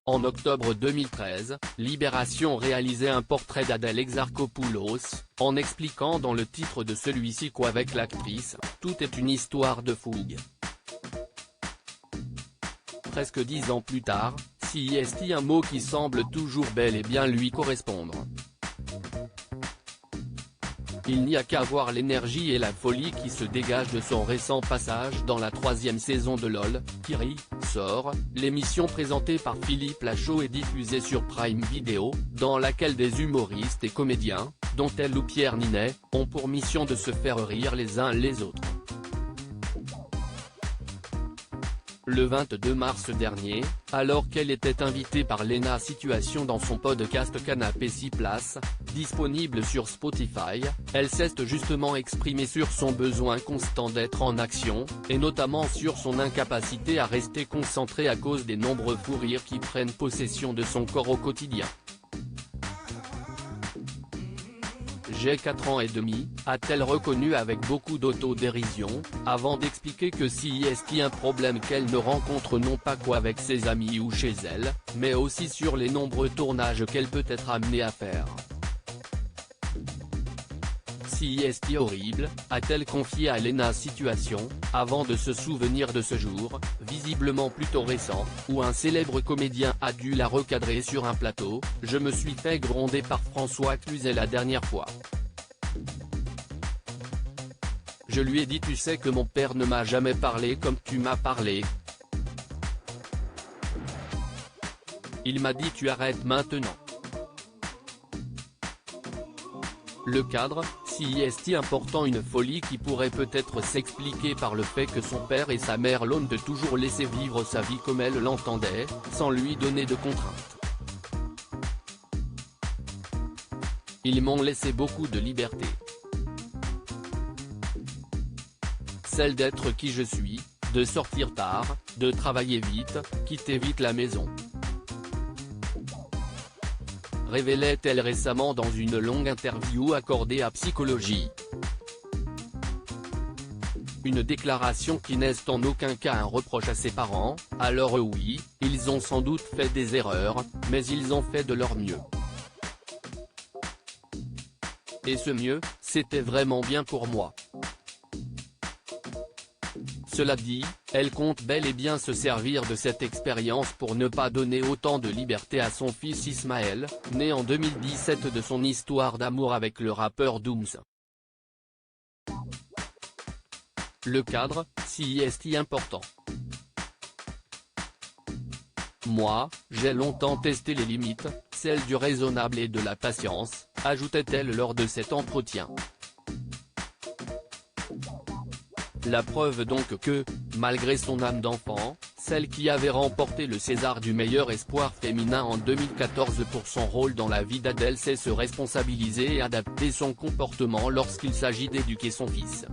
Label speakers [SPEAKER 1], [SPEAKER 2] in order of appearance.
[SPEAKER 1] En octobre 2013, Libération réalisait un portrait d'Adèle Exarchopoulos, en expliquant dans le titre de celui-ci qu'avec l'actrice, tout est une histoire de fougue. Presque 10 ans plus tard, CIST, un mot qui semble toujours bel et bien lui correspondre. Il n'y a qu'à voir l'énergie et la folie qui se dégagent de son récent passage dans la 3e saison de LOL, qui sort, l'émission présentée par Philippe Lachaud et diffusée sur Prime Video, dans laquelle des humoristes et comédiens, dont elle ou Pierre Ninet, ont pour mission de se faire rire les uns les autres. Le 22 mars dernier, alors qu'elle était invitée par Léna Situation dans son podcast Canapé 6 places, disponible sur Spotify, elle s'est justement exprimée sur son besoin constant d'être en action, et notamment sur son incapacité à rester concentrée à cause des nombreux fous rires qui prennent possession de son corps au quotidien. J'ai 4 ans et demi, a-t-elle reconnu avec beaucoup d'autodérision, avant d'expliquer que CIST, un problème qu'elle ne rencontre non pas qu'avec ses amis ou chez elle, mais aussi sur les nombreux tournages qu'elle peut être amenée à faire. CIST horrible, a-t-elle confié à Léna Situation, avant de se souvenir de ce jour, visiblement plutôt récent, où un célèbre comédien a dû la recadrer sur un plateau. Je me suis fait gronder par François Cluzet la dernière fois. Je lui ai dit: tu sais que mon père ne m'a jamais parlé comme tu m'as parlé. Il m'a dit: tu arrêtes maintenant. Le cadre, CIST important, une folie qui pourrait peut-être s'expliquer par le fait que son père et sa mère l'ont de toujours laissé vivre sa vie comme elle l'entendait, sans lui donner de contraintes. Ils m'ont laissé beaucoup de liberté. Celle d'être qui je suis, de sortir tard, de travailler vite, quitter vite la maison. Révélait-elle récemment dans une longue interview accordée à Psychologie. Une déclaration qui n'est en aucun cas un reproche à ses parents. Alors oui, ils ont sans doute fait des erreurs, mais ils ont fait de leur mieux. Et ce mieux, c'était vraiment bien pour moi. Cela dit, elle compte bel et bien se servir de cette expérience pour ne pas donner autant de liberté à son fils Ismaël, né en 2017 de son histoire d'amour avec le rappeur Dooms. Le cadre, CIST important. Moi, j'ai longtemps testé les limites, celles du raisonnable et de la patience, ajoutait-elle lors de cet entretien. La preuve donc que, malgré son âme d'enfant, celle qui avait remporté le César du meilleur espoir féminin en 2014 pour son rôle dans la vie d'Adèle, sait se responsabiliser et adapter son comportement lorsqu'il s'agit d'éduquer son fils.